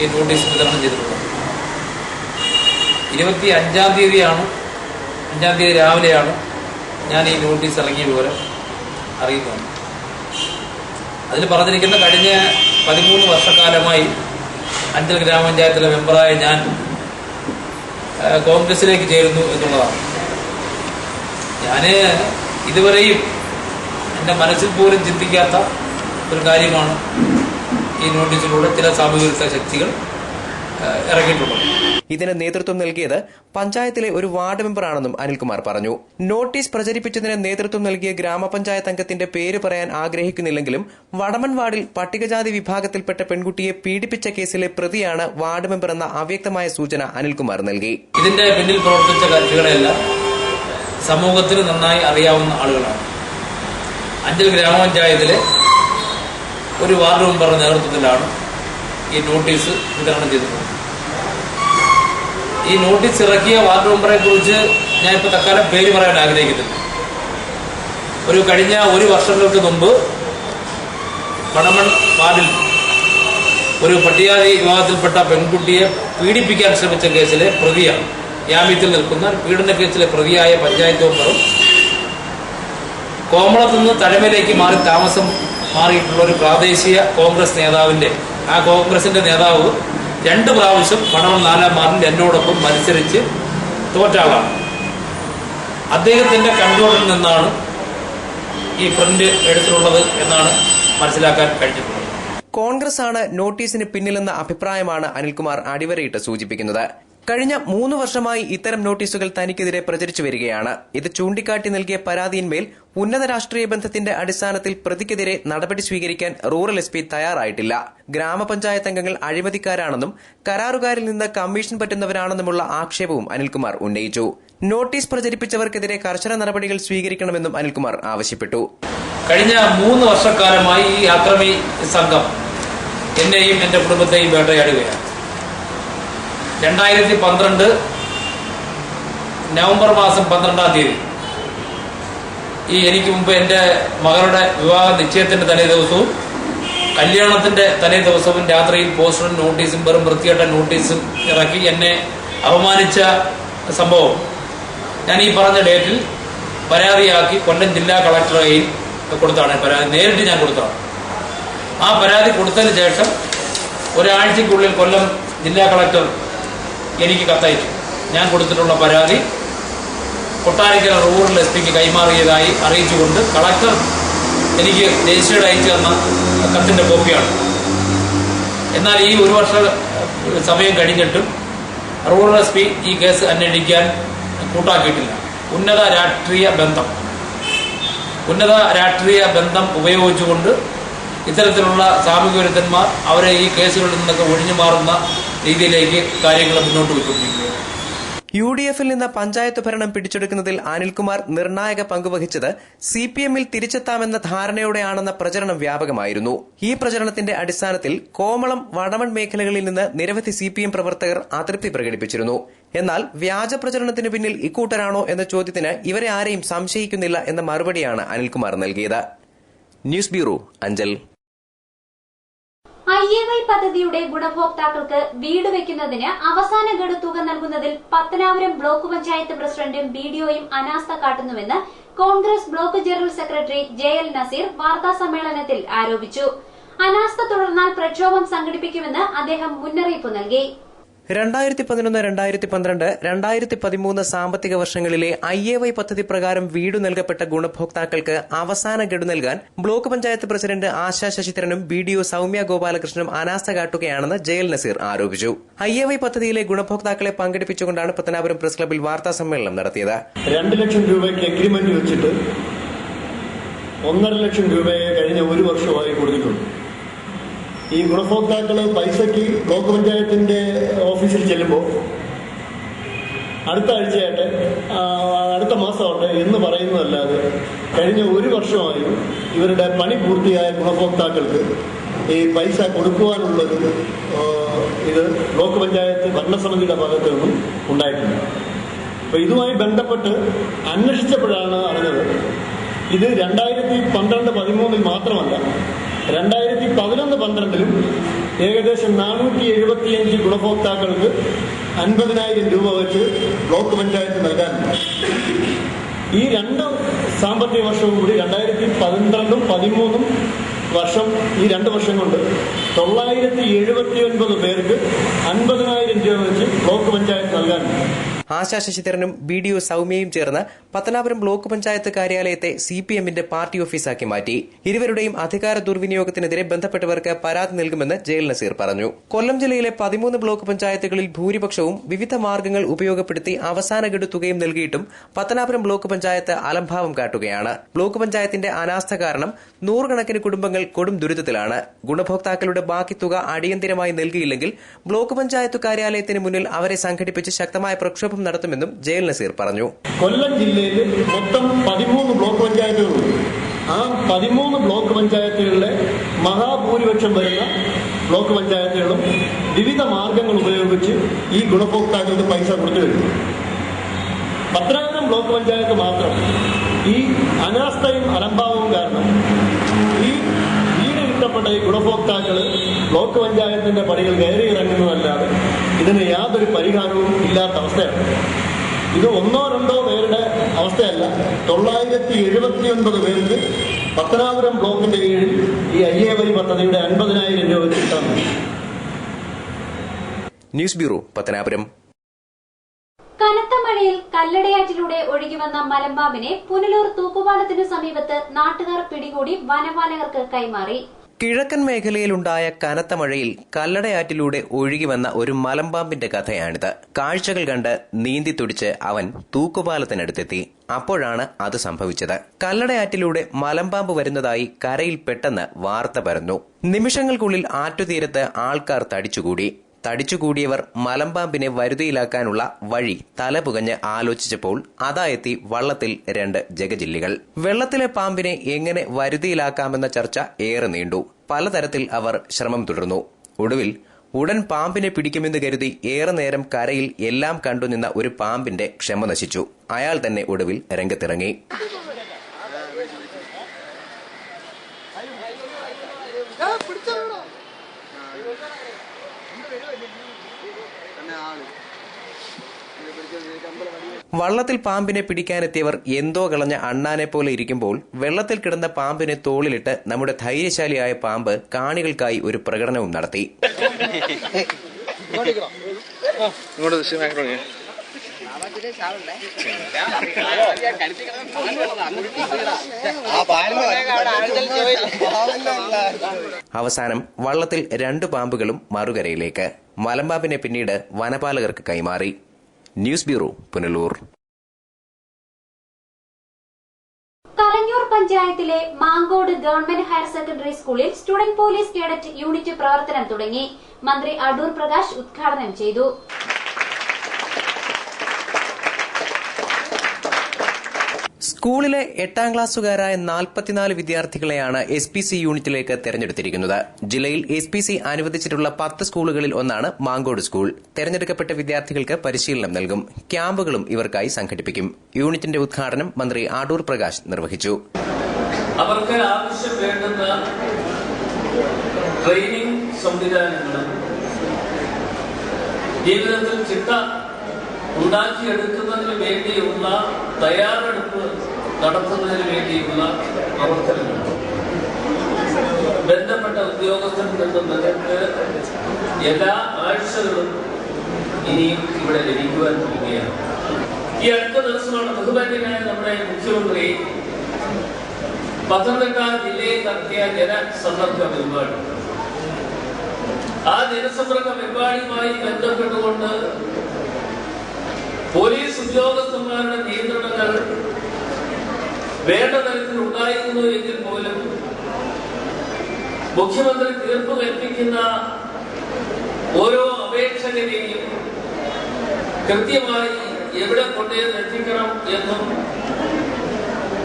ഈ നോട്ടീസ് വിതരണം ചെയ്തിട്ടുള്ളത്. 25-ാം തീയതിയാണ് 5-ാം തീയതി രാവിലെയാണ് ഞാൻ ഈ നോട്ടീസ് ഇറങ്ങിയ വിവരം അറിയുന്നത്. അതിൽ പറഞ്ഞിരിക്കുന്ന കഴിഞ്ഞ 13 വർഷക്കാലമായി അഞ്ചൽ ഗ്രാമപഞ്ചായത്തിലെ മെമ്പറായ ഞാൻ കോൺഗ്രസിലേക്ക് ചേരുന്നു എന്നുള്ളതാണ്. ഞാൻ ഇതുവരെയും എൻ്റെ മനസ്സിൽ പോലും ചിന്തിക്കാത്ത ഒരു കാര്യമാണ് ഈ നോട്ടീസിലൂടെ ചില സാമൂഹ്യ വിരുദ്ധ ശക്തികൾ ഇറക്കിയിട്ടുള്ളത്. ഇതിന് നേതൃത്വം നൽകിയത് പഞ്ചായത്തിലെ ഒരു വാർഡ് മെമ്പറാണെന്നും അനിൽകുമാർ പറഞ്ഞു. നോട്ടീസ് പ്രചരിപ്പിച്ചതിന് നേതൃത്വം നൽകിയ ഗ്രാമപഞ്ചായത്ത് അംഗത്തിന്റെ പേര് പറയാൻ ആഗ്രഹിക്കുന്നില്ലെങ്കിലും വടമൺ വാർഡിൽ പട്ടികജാതി വിഭാഗത്തിൽപ്പെട്ട പെൺകുട്ടിയെ പീഡിപ്പിച്ച കേസിലെ പ്രതിയാണ് വാർഡ് മെമ്പർ എന്ന അവ്യക്തമായ സൂചന അനിൽകുമാർ നൽകി. ഇതിന്റെ പിന്നിൽ പ്രവർത്തിച്ച കക്ഷികളെല്ലാം സമൂഹത്തിന് നന്നായി അറിയാവുന്ന ആളുകളാണ്. അഞ്ചൽ ഗ്രാമപഞ്ചായത്തിലെ ഒരു വാർഡ് മെമ്പറുടെ നേതൃത്വത്തിലാണ് ഈ നോട്ടീസ് വിതരണം ചെയ്തിട്ടുള്ളത്. ഈ നോട്ടീസ് ഇറക്കിയ വാർഡ് മെമ്പറെ കുറിച്ച് ഞാൻ ഇപ്പോൾ തൽക്കാലം പേര് പറയാൻ ആഗ്രഹിക്കുന്നില്ല. കഴിഞ്ഞ ഒരു വർഷങ്ങൾക്ക് മുമ്പ് വടമൺ വാർഡിൽ ഒരു പട്ടികജാതി വിഭാഗത്തിൽപ്പെട്ട പെൺകുട്ടിയെ പീഡിപ്പിക്കാൻ ശ്രമിച്ച കേസിലെ പ്രതിയാണ്, ജാമ്യത്തിൽ നിൽക്കുന്ന പീഡന കേസിലെ പ്രതിയായ പഞ്ചായത്ത് മെമ്പറും കോമളത്തു നിന്ന് തഴമയിലേക്ക് താമസം മാറിയിട്ടുള്ള ഒരു പ്രാദേശിക കോൺഗ്രസ് നേതാവിന്റെ ആ കോൺഗ്രസിന്റെ നേതാവ് 2 പ്രാവശ്യം വടമൺ 4-ാം വാർഡിൽ എന്നോടൊപ്പം മത്സരിച്ച് തോറ്റ ആളാണ്. അദ്ദേഹത്തിന്റെ കൺട്രോളിൽ നിന്നാണ് ഈ പ്രിന്റ് എടുത്തിട്ടുള്ളത് എന്നാണ് മനസ്സിലാക്കാൻ കഴിഞ്ഞിട്ടുള്ളത്. കോൺഗ്രസ് ആണ് നോട്ടീസിന് പിന്നിലെന്ന അഭിപ്രായമാണ് അനിൽകുമാർ അടിവരയിട്ട് സൂചിപ്പിക്കുന്നത്. കഴിഞ്ഞ 3 വർഷമായി ഇത്തരം നോട്ടീസുകൾ തനിക്കെതിരെ പ്രചരിച്ചു വരികയാണ്. ഇത് ചൂണ്ടിക്കാട്ടി നൽകിയ പരാതിയിന്മേൽ ഉന്നത രാഷ്ട്രീയ ബന്ധത്തിന്റെ അടിസ്ഥാനത്തിൽ പ്രതിക്കെതിരെ നടപടി സ്വീകരിക്കാൻ റൂറൽ SP തയ്യാറായിട്ടില്ല. ഗ്രാമപഞ്ചായത്ത് അംഗങ്ങൾ അഴിമതിക്കാരാണെന്നും കരാറുകാരിൽ നിന്ന് കമ്മീഷൻ പറ്റുന്നവരാണെന്നുമുള്ള ആക്ഷേപവും അനിൽകുമാർ ഉന്നയിച്ചു. നോട്ടീസ് പ്രചരിപ്പിച്ചവർക്കെതിരെ കർശന നടപടികൾ സ്വീകരിക്കണമെന്നും അനിൽകുമാർ ആവശ്യപ്പെട്ടു. കഴിഞ്ഞ 3 വർഷക്കാലമായി ഈ അക്രമി സംഘം എന്നെയും എന്റെ കുടുംബത്തെയും വേട്ടയാടുകയാണ്. 2012 നവംബർ മാസം 12-ാം തീയതി എനിക്ക് മുമ്പ് എൻ്റെ മകളുടെ വിവാഹ നിശ്ചയത്തിന്റെ തലേ ദിവസവും കല്യാണത്തിന്റെ തലേ ദിവസവും രാത്രിയിൽ പോസ്റ്ററും നോട്ടീസും വെറും വൃത്തികെട്ട നോട്ടീസും ഇറക്കി എന്നെ അപമാനിച്ച സംഭവം ഞാൻ ഈ പറഞ്ഞ ഡേറ്റിൽ പരാതിയാക്കി കൊല്ലം ജില്ലാ കളക്ടറെ കൊടുത്താണ്. പരാതി നേരിട്ട് ഞാൻ കൊടുത്താണ്. ആ പരാതി കൊടുത്തതിന് ശേഷം ഒരാഴ്ചക്കുള്ളിൽ കൊല്ലം ജില്ലാ കളക്ടർ എനിക്ക് കത്തയച്ചു. ഞാൻ കൊടുത്തിട്ടുള്ള പരാതി കൊട്ടാരക്കര റൂറൽ SPക്ക് കൈമാറിയതായി അറിയിച്ചുകൊണ്ട് കളക്ടർ എനിക്ക് രജിസ്റ്റേർഡ് അയച്ചു തന്ന കത്തിന്റെ കോപ്പിയാണ്. എന്നാൽ ഈ 1 വർഷ സമയം കഴിഞ്ഞിട്ടും റൂറൽ SP ഈ കേസ് അന്വേഷിക്കാൻ കൂട്ടാക്കിയിട്ടില്ല. ഉന്നത രാഷ്ട്രീയ ബന്ധം ഉപയോഗിച്ചുകൊണ്ട് ഇത്തരത്തിലുള്ള സാമൂഹ്യ വിരുദ്ധന്മാർ അവരെ ഈ കേസുകളിൽ നിന്നൊക്കെ ഒഴിഞ്ഞു മാറുന്ന രീതിയിലേക്ക് കാര്യങ്ങൾ മുന്നോട്ട് പോയിക്കൊണ്ടിരിക്കുകയാണ്. UDFൽ നിന്ന് പഞ്ചായത്ത് ഭരണം പിടിച്ചെടുക്കുന്നതിൽ അനിൽകുമാർ നിർണായക പങ്കുവഹിച്ചത് CPMൽ തിരിച്ചെത്താമെന്ന ധാരണയോടെയാണെന്ന പ്രചരണം വ്യാപകമായിരുന്നു. ഈ പ്രചരണത്തിന്റെ അടിസ്ഥാനത്തിൽ കോമളം, വടമൺ മേഖലകളിൽ നിന്ന് നിരവധി CPM പ്രവർത്തകർ അതൃപ്തി പ്രകടിപ്പിച്ചിരുന്നു. എന്നാൽ വ്യാജ പ്രചരണത്തിന് പിന്നിൽ ഇക്കൂട്ടരാണോ എന്ന ചോദ്യത്തിന് ഇവരെ ആരെയും സംശയിക്കുന്നില്ല എന്ന മറുപടിയാണ് അനിൽകുമാർ നൽകിയത്. News bureau, Anchal. IAY പദ്ധതിയുടെ ഗുണഭോക്താക്കൾക്ക് വീട് വെക്കുന്നതിന് അവസാന ഗഡു തുക നൽകുന്നതിൽ പത്തനാപുരം ബ്ലോക്ക് പഞ്ചായത്ത് പ്രസിഡന്റും BDOയും അനാസ്ഥ കാട്ടുന്നുവെന്ന് Congress block general secretary JL Naseer വാർത്താസമ്മേളനത്തിൽ ആരോപിച്ചു. അനാസ്ഥ തുടർന്നാൽ പ്രക്ഷോഭം സംഘടിപ്പിക്കുമെന്ന് അദ്ദേഹം മുന്നറിയിപ്പ് നൽകി. 2011, 2012, 2013 സാമ്പത്തിക വർഷങ്ങളിലെ IAY പദ്ധതി പ്രകാരം വീടു നൽകപ്പെട്ട ഗുണഭോക്താക്കൾക്ക് അവസാന ഗഡു നൽകാൻ ബ്ലോക്ക് പഞ്ചായത്ത് പ്രസിഡന്റ് ആശാ ശശിധരനും BDO സൌമ്യ ഗോപാലകൃഷ്ണനും അനാസ്ഥ കാട്ടുകയാണെന്ന് JL നസീർ ആരോപിച്ചു. IAY പദ്ധതിയിലെ ഗുണഭോക്താക്കളെ പങ്കെടുപ്പിച്ചുകൊണ്ടാണ് പത്തനാപുരം പ്രസ് ക്ലബ്ബിൽ വാർത്താ സമ്മേളനം നടത്തിയത്. 2 ലക്ഷം രൂപയ്ക്ക് എഗ്രിമെന്റ് വെച്ചിട്ട് 1.5 ലക്ഷം രൂപയെ കഴിഞ്ഞ 1 വർഷമായി കൊടുത്തിട്ടുണ്ട്. ഈ ഗുണഭോക്താക്കൾ പൈസയ്ക്ക് ബ്ലോക്ക് പഞ്ചായത്തിന്റെ ഓഫീസിൽ ചെല്ലുമ്പോൾ അടുത്ത ആഴ്ചയായിട്ട് അടുത്ത മാസമാവട്ടെ എന്ന് പറയുന്നതല്ലാതെ കഴിഞ്ഞ 1 വർഷമായി ഇവരുടെ പണി പൂർത്തിയായ ഗുണഭോക്താക്കൾക്ക് ഈ പൈസ കൊടുക്കുവാനുള്ളത് ഇത് ബ്ലോക്ക് പഞ്ചായത്ത് ഭരണസമിതിയുടെ ഭാഗത്തു നിന്നും ഉണ്ടായിട്ടുണ്ട്. അപ്പോൾ ഇതുമായി ബന്ധപ്പെട്ട് അന്വേഷിച്ചപ്പോഴാണ് അറിഞ്ഞത് ഇത് 2012-13 മാത്രമല്ല 2011-12 ഏകദേശം 475 ഗുണഭോക്താക്കൾക്ക് 50,000 രൂപ വെച്ച് ബ്ലോക്ക് പഞ്ചായത്ത് നൽകാനുണ്ട്. ഈ 2 സാമ്പത്തിക വർഷവും കൂടി 2012-13 വർഷം, ഈ 2 വർഷം കൊണ്ട് 979 പേർക്ക് 50,000 രൂപ വെച്ച് ബ്ലോക്ക് പഞ്ചായത്ത് നൽകാനുണ്ട്. ആശാ ശശിധരനും BDO സൗമ്യയും ചേർന്ന് പത്തനാപുരം ബ്ലോക്ക് പഞ്ചായത്ത് കാര്യാലയത്തെ CPMന്റെ പാർട്ടി ഓഫീസാക്കി മാറ്റി. ഇരുവരുടെയും അധികാര ദുർവിനിയോഗത്തിനെതിരെ ബന്ധപ്പെട്ടവർക്ക് പരാതി നൽകുമെന്ന് ജയിൽ നസീർ പറഞ്ഞു. കൊല്ലം ജില്ലയിലെ 13 ബ്ലോക്ക് പഞ്ചായത്തുകളിൽ ഭൂരിപക്ഷവും വിവിധ മാർഗങ്ങൾ ഉപയോഗപ്പെടുത്തി അവസാന ഗഡു തുകയും നൽകിയിട്ടും പത്തനാപുരം ബ്ലോക്ക് പഞ്ചായത്ത് അലംഭാവം കാട്ടുകയാണ്. ബ്ലോക്ക് പഞ്ചായത്തിന്റെ അനാസ്ഥ കാരണം നൂറുകണക്കിന് കുടുംബങ്ങൾ കൊടും ദുരിതത്തിലാണ്. ഗുണഭോക്താക്കളുടെ ബാക്കി തുക അടിയന്തിരമായി നൽകിയില്ലെങ്കിൽ ബ്ലോക്ക് പഞ്ചായത്ത് കാര്യാലയത്തിന് മുന്നിൽ അവരെ സംഘടിപ്പിച്ച് ശക്തമായ പ്രക്ഷോഭം നടത്തുമെന്നും ജയിൽ നസീർ പറഞ്ഞു. കൊല്ലം ജില്ലയിൽ മൊത്തം 13 ബ്ലോക്ക് പഞ്ചായത്തുകളുണ്ട്. ആ 13 ബ്ലോക്ക് പഞ്ചായത്തുകളിലെ മഹാഭൂരിപക്ഷം വരുന്ന ബ്ലോക്ക് പഞ്ചായത്തുകളും വിവിധ മാർഗങ്ങൾ ഉപയോഗിച്ച് ഈ ഗുണഭോക്താക്കൾക്ക് പൈസ കൊടുത്തു കഴിഞ്ഞു. പത്തനാപുരം ബ്ലോക്ക് പഞ്ചായത്ത് മാത്രം ഈ അനാസ്ഥയും അലംഭാവവും കാരണം ഈ വീട് കിട്ടപ്പെട്ട ഈ ഗുണഭോക്താക്കള് ബ്ലോക്ക് പഞ്ചായത്തിന്റെ പണികൾ കയറി ഇറങ്ങുന്നതല്ലാതെ ഇതിന് യാതൊരു പരിഹാരവും ഇല്ലാത്ത അവസ്ഥയാണ്. ഇത് ഒന്നോ രണ്ടോ പേരുടെ അവസ്ഥയല്ല, 979 പേർക്ക് പത്തനാപുരം ബ്ലോക്കിന്റെ കീഴിൽ ഈ അയ്യവരി പദ്ധതിയുടെ 50,000 രൂപ വെച്ച് കിട്ടാൻ മതി. News bureau, Pathanapuram. കനത്ത മഴയിൽ കല്ലടയാറ്റിലൂടെ ഒഴുകിവന്ന മലമ്പാമ്പിനെ പുനലൂർ തൂക്കുപാലത്തിനു സമീപത്ത് നാട്ടുകാർ പിടികൂടി വനപാലകർക്ക് കൈമാറി. കിഴക്കൻ മേഖലയിലുണ്ടായ കനത്ത മഴയിൽ കല്ലടയാറ്റിലൂടെ ഒഴുകിവന്ന ഒരു മലമ്പാമ്പിന്റെ കഥയാണിത്. കാഴ്ചകൾ കണ്ട് നീന്തി തുടിച്ച് അവൻ തൂക്കുപാലത്തിനടുത്തെത്തി. അപ്പോഴാണ് അത് സംഭവിച്ചത്. കല്ലടയാറ്റിലൂടെ മലമ്പാമ്പ് വരുന്നതായി കരയിൽ പെട്ടെന്ന് വാർത്ത പരന്നു. നിമിഷങ്ങൾക്കുള്ളിൽ ആറ്റുതീരത്ത് ആൾക്കാർ തടിച്ചുകൂടിയവർ മലമ്പാമ്പിനെ വരുതിയിലാക്കാനുള്ള വഴി തലപുകഞ്ഞ് ആലോചിച്ചപ്പോൾ അതായെത്തി വള്ളത്തിൽ 2 ജഗജില്ലികൾ. വെള്ളത്തിലെ പാമ്പിനെ എങ്ങനെ വരുതിയിലാക്കാമെന്ന ചർച്ച ഏറെ നീണ്ടു. പലതരത്തിൽ അവർ ശ്രമം തുടർന്നു. ഒടുവിൽ ഉടൻ പാമ്പിനെ പിടിക്കുമെന്ന് കരുതി ഏറെ നേരം കരയിൽ എല്ലാം കണ്ടുനിന്ന ഒരു പാമ്പിന്റെ ക്ഷമ നശിച്ചു. അയാൾ തന്നെ ഒടുവിൽ രംഗത്തിറങ്ങി. വള്ളത്തിൽ പാമ്പിനെ പിടിക്കാനെത്തിയവർ എന്തോ കളഞ്ഞ അണ്ണാനെ പോലെ ഇരിക്കുമ്പോൾ വെള്ളത്തിൽ കിടന്ന പാമ്പിനെ തോളിലിട്ട് നമ്മുടെ ധൈര്യശാലിയായ പാമ്പ് കാണികൾക്കായി ഒരു പ്രകടനവും നടത്തി. അവസാനം വള്ളത്തിൽ 2 പാമ്പുകളും മറുകരയിലേക്ക്. മലമ്പാമ്പിനെ പിന്നീട് വനപാലകർക്ക് കൈമാറി. News bureau, Punalur. കലഞ്ഞൂർ പഞ്ചായത്തിലെ മാങ്കോട് ഗവൺമെന്റ് ഹയർ സെക്കൻഡറി സ്കൂളിൽ സ്റ്റുഡന്റ് പോലീസ് കേഡറ്റ് യൂണിറ്റ് പ്രവർത്തനം തുടങ്ങി. മന്ത്രി അടൂർ പ്രകാശ് ഉദ്ഘാടനം ചെയ്തു. സ്കൂളിലെ 8ാം ക്ലാസ്സുകാരായ 44 വിദ്യാർത്ഥികളെയാണ് SPC യൂണിറ്റിലേക്ക് തെരഞ്ഞെടുത്തിരിക്കുന്നത്. ജില്ലയിൽ SPC അനുവദിച്ചിട്ടുള്ള 10 സ്കൂളുകളിൽ ഒന്നാണ് മാങ്കോട് സ്കൂൾ. തെരഞ്ഞെടുക്കപ്പെട്ട വിദ്യാർത്ഥികൾക്ക് പരിശീലനം നൽകും. ക്യാമ്പുകളും ഇവർക്കായി സംഘടിപ്പിക്കും. യൂണിറ്റിന്റെ ഉദ്ഘാടനം മന്ത്രി അടൂർ പ്രകാശ് നിർവഹിച്ചു. അവർക്ക് ആവശ്യം വേണ്ടുന്ന ട്രെയിനിങ് സംവിധാനങ്ങളും ജീവിതത്തിൽ ചിട്ട ഉണ്ടാക്കിയെടുക്കുന്നതിന് വേണ്ടിയുള്ള തയ്യാറെടുപ്പ് നടത്തുന്നതിന് വേണ്ടിയുള്ള പ്രവർത്തനങ്ങൾ ബന്ധപ്പെട്ട ഉദ്യോഗസ്ഥരിൽ നിന്നും നിങ്ങൾക്ക് എല്ലാ ആഴ്ചകളും ഇനിയും ഇവിടെ ലഭിക്കുവാൻ പോവുകയാണ്. ഈ അടുത്ത ദിവസമാണ് ബഹുമാന്യനായ നമ്മുടെ മുഖ്യമന്ത്രി പത്തനംതിട്ട ജില്ലയിൽ നടത്തിയ ജനസമ്പർക്ക പരിപാടി. ആ ജനസമ്പർക്ക പരിപാടിയുമായി ബന്ധപ്പെട്ടുകൊണ്ട് പോലീസ് ഉദ്യോഗസ്ഥന്മാരുടെ നിയന്ത്രണങ്ങൾ വേണ്ട തരത്തിൽ ഉണ്ടായിരുന്നു എങ്കിൽ പോലും മുഖ്യമന്ത്രി തീർപ്പ് കൽപ്പിക്കുന്ന ഓരോ അപേക്ഷകരെയും കൃത്യമായി എവിടെ കൊണ്ടുവന്ന് എത്തിക്കണം എന്നും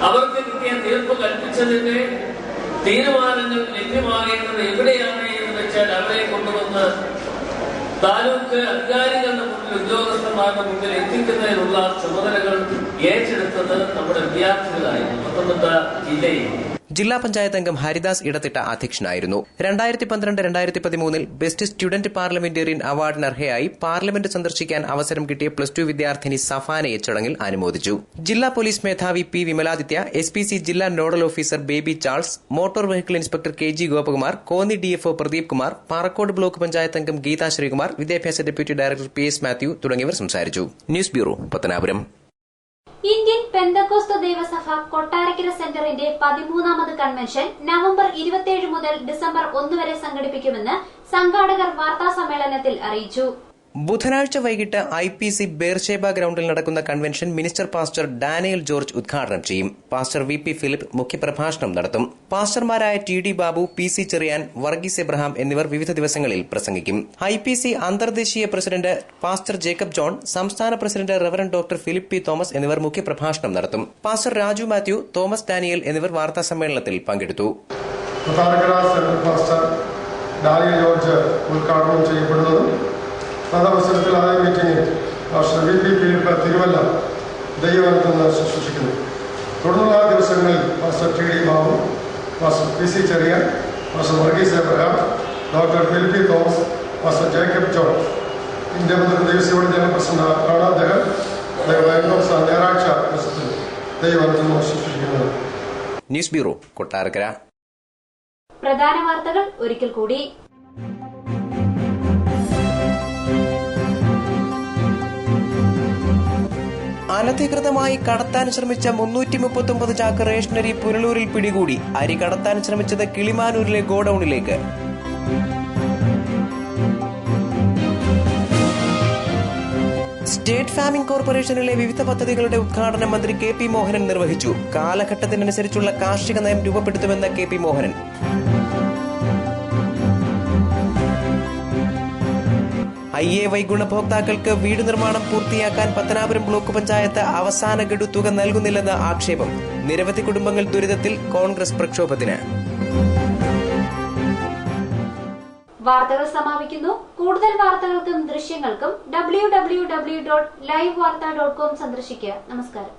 അവർക്ക് കിട്ടിയ തീർപ്പ് കൽപ്പിച്ചതിന്റെ തീരുമാനങ്ങൾ ലഭ്യമാകേണ്ടത് എവിടെയാണ് എന്ന് വെച്ചാൽ അവരെ കൊണ്ടുവന്ന് താലൂക്ക് അധികാരികളുടെ മുന്നിൽ ഉദ്യോഗസ്ഥന്മാരുടെ മുന്നിൽ എത്തിക്കുന്നതിനുള്ള ചുമതലകൾ ഏറ്റെടുത്തത് നമ്മുടെ വിദ്യാർത്ഥികളായിരുന്നു പത്തനംതിട്ട ജില്ലയിൽ. ജില്ലാ പഞ്ചായത്ത് അംഗം ഹരിദാസ് ഇടത്തിട്ട അധ്യക്ഷനായിരുന്നു. 2012-2013 ബെസ്റ്റ് സ്റ്റുഡന്റ് പാർലമെന്റേറിയൻ അവാർഡിന് അർഹയായി പാർലമെന്റ് സന്ദർശിക്കാൻ അവസരം കിട്ടിയ +2 വിദ്യാർത്ഥിനി സഫാനയെ ചടങ്ങിൽ അനുമോദിച്ചു. ജില്ലാ പോലീസ് മേധാവി പി വിമലാദിത്യ, SPC ജില്ലാ nodal officer baby Charles, motor vehicle inspector KG Gopakumar, Konni DFO Pradeep Kumar, Parakode block panchayat അംഗം ഗീതാ ശ്രീകുമാർ, വിദ്യാഭ്യാസ ഡെപ്യൂട്ടി ഡയറക്ടർ PS മാത്യു തുടങ്ങിയവർ സംസാരിച്ചു. News bureau, Pathanapuram. Indian Pentecost ദേവസഭ കൊട്ടാരക്കര സെന്ററിന്റെ 13ാമത് കൺവെൻഷൻ നവംബർ 27 മുതൽ ഡിസംബർ 1 വരെ സംഘടിപ്പിക്കുമെന്ന് സംഘാടകർ വാർത്താസമ്മേളനത്തിൽ അറിയിച്ചു. ബുധനാഴ്ച വൈകിട്ട് IPC ബേർഷേബ ഗ്രൌണ്ടിൽ നടക്കുന്ന convention minister pastor Daniel George ഉദ്ഘാടനം ചെയ്യും. പാസ്റ്റർ VP ഫിലിപ്പ് മുഖ്യപ്രഭാഷണം നടത്തും. പാസ്റ്റർമാരായ TD Babu, PC Cherian, Varghese Abraham എന്നിവർ വിവിധ ദിവസങ്ങളിൽ പ്രസംഗിക്കും. IPC അന്തർദേശീയ പ്രസിഡന്റ് പാസ്റ്റർ ജേക്കബ് ജോൺ, സംസ്ഥാന president reverend doctor Philip P Thomas എന്നിവർ മുഖ്യപ്രഭാഷണം നടത്തും. Pastor Raju Mathew, Thomas Daniel എന്നിവർ വാർത്താസമ്മേളനത്തിൽ പങ്കെടുത്തു. ഡാനിയൽ ജോർജ് ഉദ്ഘാടനം ചെയ്യപ്പെടുന്നതും തദവസരത്തിലായ മീറ്റിംഗിൽ പാസ്റ്റർ VP ഫിലിപ്പ് തിരുവല്ല ദൈവവചനം ശുശ്രൂഷിക്കുന്നു. തുടർന്നുള്ള ദിവസങ്ങളിൽ pastor TD Babu, pastor PC Cherian, pastor Varghese Abraham, doctor Philip Thomas, pastor Jacob John, India ദേശീയോട് ജനറൽ പ്രസിഡന്റ് അദ്ദേഹം ഞായറാഴ്ച ദിവസത്തിൽ ദൈവവചനം ശുശ്രൂഷിക്കുന്നത്. News bureau, Kottarakkara. പ്രധാന വാർത്തകൾ ഒരിക്കൽ കൂടി. അനധികൃതമായി കടത്താൻ ശ്രമിച്ച 339 ചാക്ക് റേഷനരി പുനലൂരിൽ പിടികൂടി. അരി കടത്താൻ ശ്രമിച്ചത് കിളിമാനൂരിലെ ഗോഡൌണിലേക്ക്. സ്റ്റേറ്റ് ഫാമിംഗ് കോർപ്പറേഷനിലെ വിവിധ പദ്ധതികളുടെ ഉദ്ഘാടനം മന്ത്രി KP മോഹനൻ നിർവഹിച്ചു. കാലഘട്ടത്തിനനുസരിച്ചുള്ള കാർഷിക നയം രൂപപ്പെടുത്തുമെന്ന് KP മോഹനൻ. IAY ഗുണഭോക്താക്കൾക്ക് വീട് നിർമ്മാണം പൂർത്തിയാക്കാൻ പത്തനാപുരം ബ്ലോക്ക് പഞ്ചായത്ത് അവസാന ഗഡു തുക നൽകുന്നില്ലെന്ന ആക്ഷേപം. നിരവധി കുടുംബങ്ങൾ ദുരിതത്തിൽ, കോൺഗ്രസ് പ്രക്ഷോഭത്തിന്. വാർത്തകൾ സമാപിക്കുന്നു. കൂടുതൽ വാർത്തകൾക്കും ദൃശ്യങ്ങൾക്കും www.livevarta.com സന്ദർശിക്കുക. നമസ്കാരം.